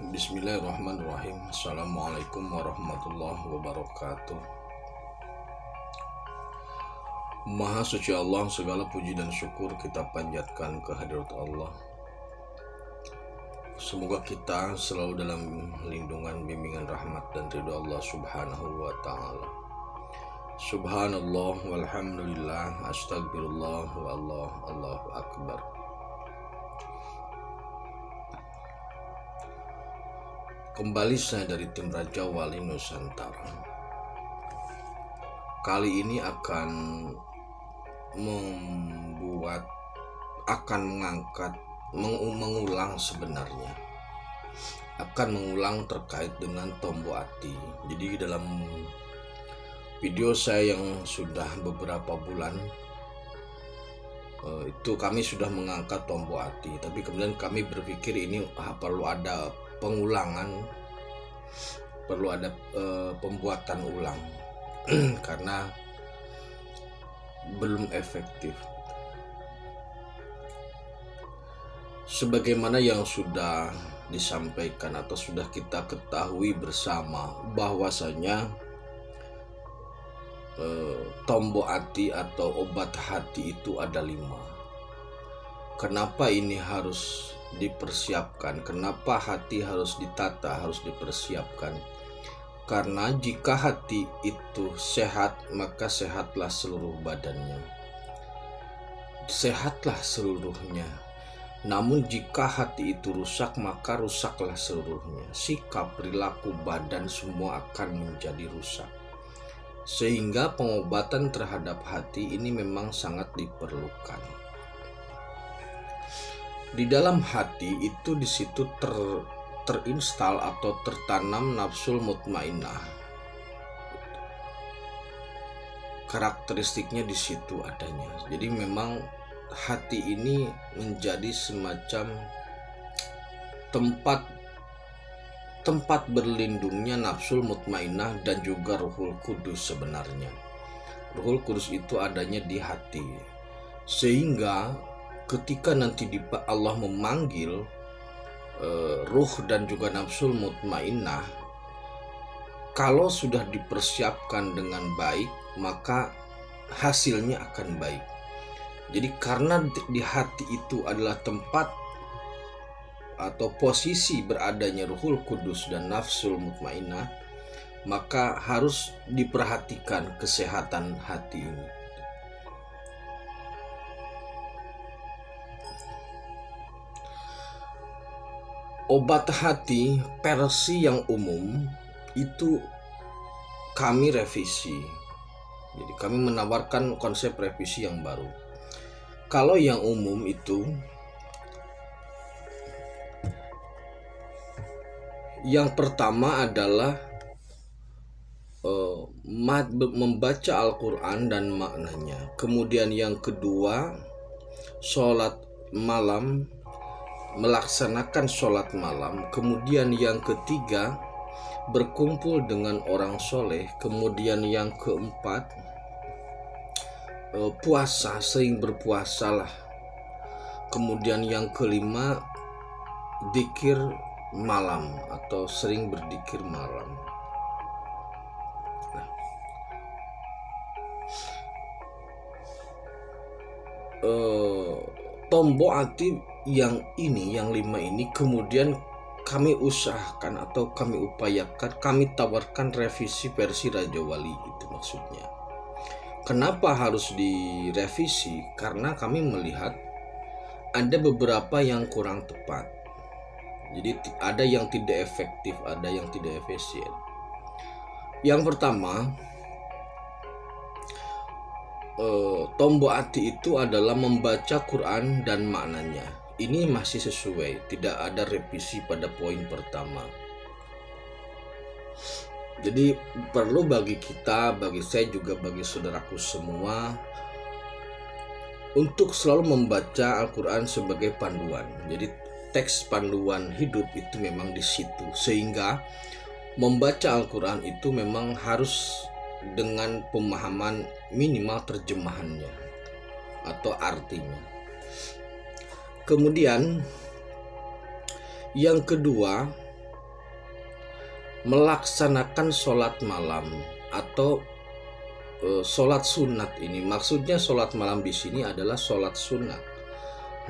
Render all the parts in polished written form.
Bismillahirrahmanirrahim. Assalamualaikum warahmatullahi wabarakatuh. Maha suci Allah, segala puji dan syukur kita panjatkan kehadirat Allah. Semoga kita selalu dalam lindungan, bimbingan, rahmat dan ridho Allah subhanahu wa ta'ala. Subhanallah walhamdulillah, astagfirullah wallah, Allahu akbar. Kembali saya dari tim Raja Wali Nusantara. Kali ini akan mengangkat, mengulang sebenarnya. Akan mengulang terkait dengan Tombo Ati. Jadi dalam video saya yang sudah beberapa bulan itu kami sudah mengangkat Tombo Ati, tapi kemudian kami berpikir ini perlu ada pengulangan, perlu ada pembuatan ulang karena belum efektif. Sebagaimana yang sudah disampaikan atau sudah kita ketahui bersama bahwasanya Tombo Ati atau obat hati itu ada 5. Kenapa ini harus dipersiapkan? Kenapa hati harus ditata, harus dipersiapkan? Karena jika hati itu sehat, maka sehatlah seluruh badannya, sehatlah seluruhnya. Namun jika hati itu rusak, maka rusaklah seluruhnya. Sikap, perilaku, badan semua akan menjadi rusak. Sehingga pengobatan terhadap hati ini memang sangat diperlukan. Di dalam hati itu di situ terinstal atau tertanam nafsul mutmainnah. Karakteristiknya di situ adanya. Jadi memang hati ini menjadi semacam tempat berlindungnya nafsul mutmainnah dan juga Ruhul Kudus sebenarnya. Ruhul Kudus itu adanya di hati. Sehingga ketika nanti Allah memanggil ruh dan juga nafsul mutmainnah, kalau sudah dipersiapkan dengan baik, maka hasilnya akan baik. Jadi karena di hati itu adalah tempat atau posisi beradanya Ruhul Kudus dan nafsul mutmainnah, maka harus diperhatikan kesehatan hati ini. Obat hati versi yang umum itu kami revisi. Jadi kami menawarkan konsep revisi yang baru. Kalau yang umum itu, yang pertama adalah membaca Al-Quran dan maknanya. Kemudian yang kedua, sholat malam, melaksanakan sholat malam. Kemudian yang ketiga, berkumpul dengan orang soleh. Kemudian yang keempat, puasa, sering berpuasalah. Kemudian yang kelima, dzikir malam atau sering berzikir malam. Tombo Ati yang 5 ini kemudian kami usahakan atau kami upayakan, kami tawarkan revisi versi Raja Wali, itu maksudnya. Kenapa harus direvisi? Karena kami melihat ada beberapa yang kurang tepat. Jadi ada yang tidak efektif, ada yang tidak efisien. Yang pertama, Tombo Ati itu adalah membaca Quran dan maknanya. Ini masih sesuai, tidak ada revisi pada poin pertama. Jadi perlu bagi kita, bagi saya juga, bagi saudaraku semua, untuk selalu membaca Al-Quran sebagai panduan. Jadi teks panduan hidup itu memang di situ. Sehingga membaca Al-Quran itu memang harus dengan pemahaman minimal terjemahannya atau artinya. Kemudian yang kedua, melaksanakan sholat malam atau sholat sunat ini. Maksudnya sholat malam di sini adalah sholat sunat.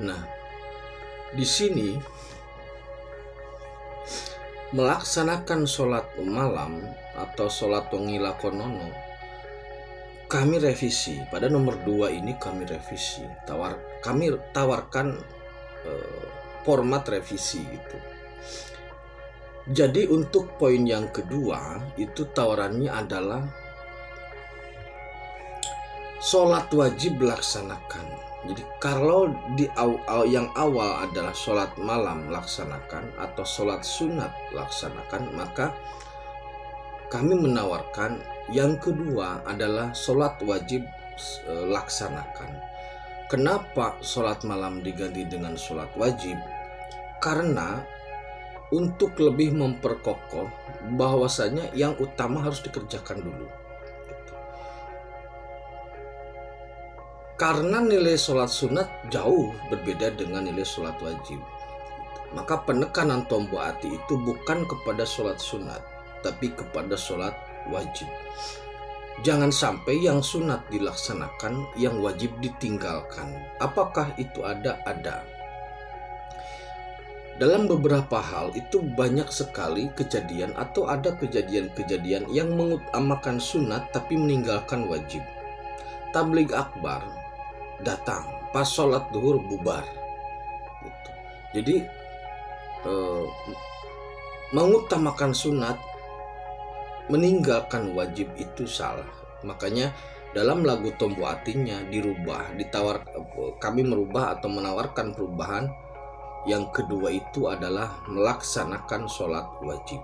Nah, di sini melaksanakan sholat malam atau sholat wengi lakonono, kami revisi. Pada nomor 2 ini kami revisi. Kami tawarkan format revisi itu. Jadi untuk poin yang kedua itu tawarannya adalah sholat wajib laksanakan. Jadi kalau di yang awal adalah sholat malam laksanakan atau sholat sunat laksanakan, maka kami menawarkan yang kedua adalah sholat wajib laksanakan. Kenapa sholat malam diganti dengan sholat wajib? Karena untuk lebih memperkokoh bahwasanya yang utama harus dikerjakan dulu. Karena nilai sholat sunat jauh berbeda dengan nilai sholat wajib. Maka penekanan tombol hati itu bukan kepada sholat sunat, tapi kepada sholat wajib. Jangan sampai yang sunat dilaksanakan, yang wajib ditinggalkan. Apakah itu ada? Ada. Dalam beberapa hal itu banyak sekali kejadian atau ada kejadian-kejadian yang mengutamakan sunat tapi meninggalkan wajib. Tabligh akbar datang pas sholat duhur bubar gitu. Jadi mengutamakan sunat meninggalkan wajib itu salah. Makanya dalam lagu Tombo Atinya dirubah, kami merubah atau menawarkan perubahan. Yang kedua itu adalah melaksanakan sholat wajib.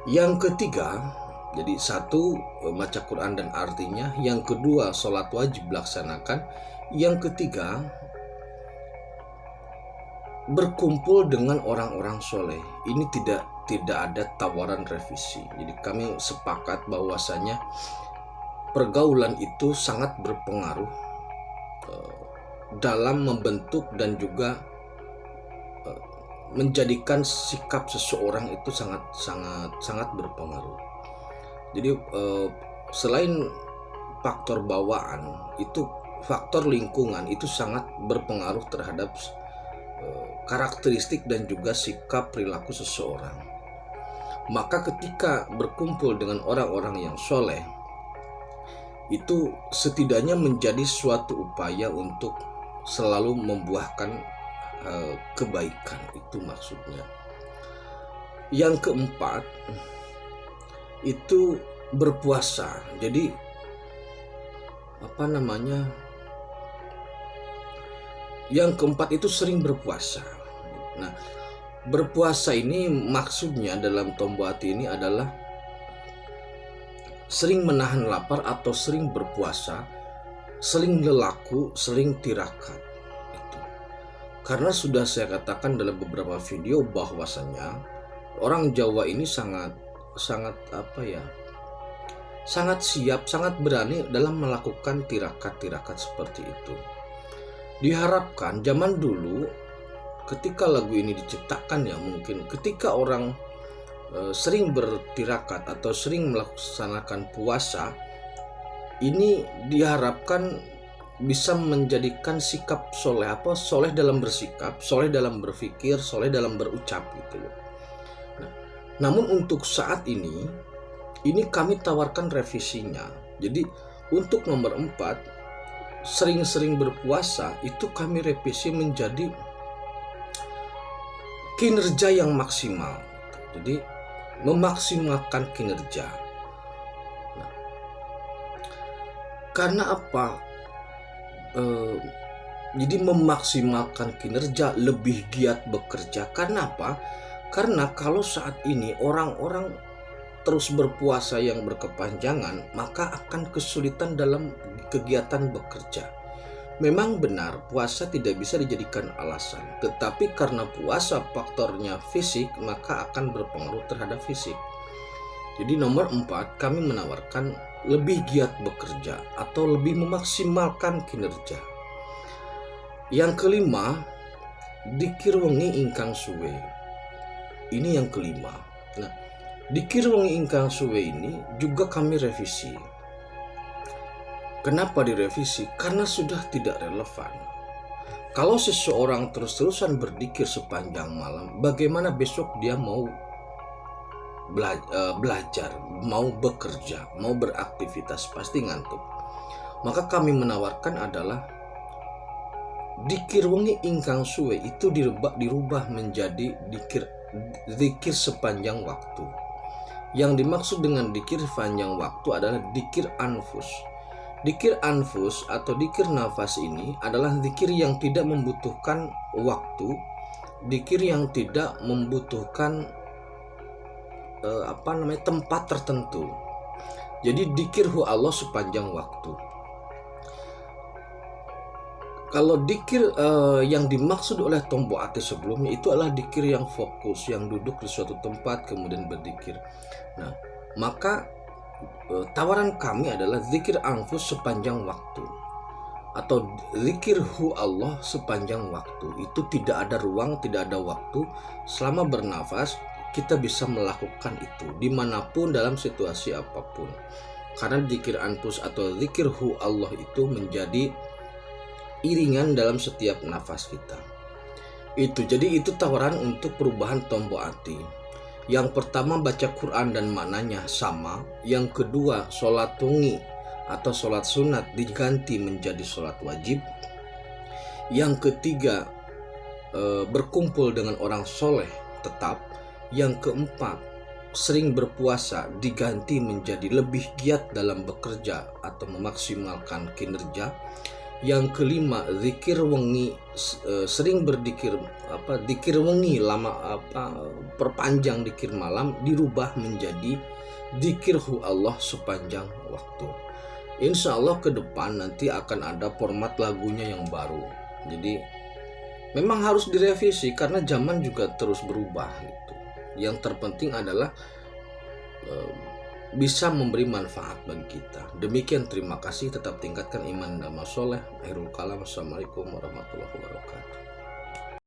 Yang ketiga, jadi satu baca Quran dan artinya, yang kedua sholat wajib laksanakan, yang ketiga berkumpul dengan orang-orang soleh. Ini tidak ada tawaran revisi. Jadi kami sepakat bahwasanya pergaulan itu sangat berpengaruh dalam membentuk dan juga menjadikan sikap seseorang itu sangat berpengaruh. Jadi selain faktor bawaan, itu faktor lingkungan itu sangat berpengaruh terhadap karakteristik dan juga sikap perilaku seseorang. Maka ketika berkumpul dengan orang-orang yang soleh, itu setidaknya menjadi suatu upaya untuk selalu membuahkan kebaikan, itu maksudnya. Yang keempat itu berpuasa. Jadi yang keempat itu sering berpuasa. Nah, berpuasa ini maksudnya dalam Tombo Hati ini adalah sering menahan lapar atau sering berpuasa, sering lelaku, sering tirakat. Itu. Karena sudah saya katakan dalam beberapa video bahwasanya orang Jawa ini sangat siap, sangat berani dalam melakukan tirakat-tirakat seperti itu. Diharapkan zaman dulu ketika lagu ini diciptakan, ya mungkin ketika orang sering bertirakat atau sering melaksanakan puasa, ini diharapkan bisa menjadikan sikap soleh, soleh dalam bersikap, soleh dalam berpikir, soleh dalam berucap gitu loh. Nah, namun untuk saat ini kami tawarkan revisinya. Jadi untuk nomor 4, sering-sering berpuasa itu kami revisi menjadi kinerja yang maksimal. Jadi memaksimalkan kinerja. Nah, karena apa? Jadi memaksimalkan kinerja, lebih giat bekerja. Karena apa? Karena kalau saat ini orang-orang terus berpuasa yang berkepanjangan, maka akan kesulitan dalam kegiatan bekerja. Memang benar puasa tidak bisa dijadikan alasan, tetapi karena puasa faktornya fisik, maka akan berpengaruh terhadap fisik. Jadi nomor 4, kami menawarkan lebih giat bekerja atau lebih memaksimalkan kinerja. Yang kelima, dikir wengi ingkang suwe. Ini yang kelima. Nah, dikir wengi ingkang suwe ini juga kami revisi. Kenapa direvisi? Karena sudah tidak relevan. Kalau seseorang terus-terusan berzikir sepanjang malam, bagaimana besok dia mau belajar, mau bekerja, mau beraktivitas, pasti ngantuk. Maka kami menawarkan adalah dikir wengi ingkang suwe itu dirubah menjadi dikir sepanjang waktu. Yang dimaksud dengan dikir sepanjang waktu adalah dikir anfus. Dikir anfus atau dikir nafas ini adalah dikir yang tidak membutuhkan waktu, dikir yang tidak membutuhkan tempat tertentu. Jadi dikir hu Allah sepanjang waktu. Kalau dikir yang dimaksud oleh Tombo Ate sebelumnya itu adalah dikir yang fokus, yang duduk di suatu tempat kemudian berdikir. Nah, maka tawaran kami adalah zikir anfus sepanjang waktu atau zikir hu Allah sepanjang waktu. Itu tidak ada ruang, tidak ada waktu. Selama bernafas kita bisa melakukan itu dimanapun dalam situasi apapun. Karena zikir anfus atau zikir hu Allah itu menjadi iringan dalam setiap nafas kita. Jadi itu tawaran untuk perubahan Tombo Ati. Yang pertama baca Quran dan maknanya sama. Yang kedua sholat tungi atau sholat sunat diganti menjadi sholat wajib. Yang ketiga berkumpul dengan orang soleh tetap. Yang keempat sering berpuasa diganti menjadi lebih giat dalam bekerja atau memaksimalkan kinerja. Yang kelima zikir wengi, sering berzikir zikir wengi lama perpanjang zikir malam dirubah menjadi zikir hu Allah sepanjang waktu. Insya Allah ke depan nanti akan ada format lagunya yang baru. Jadi memang harus direvisi karena zaman juga terus berubah gitu. Yang terpenting adalah bisa memberi manfaat bagi kita. Demikian, terima kasih. Tetap tingkatkan iman dan amal soleh. Akhirul kalam. Assalamualaikum warahmatullahi wabarakatuh.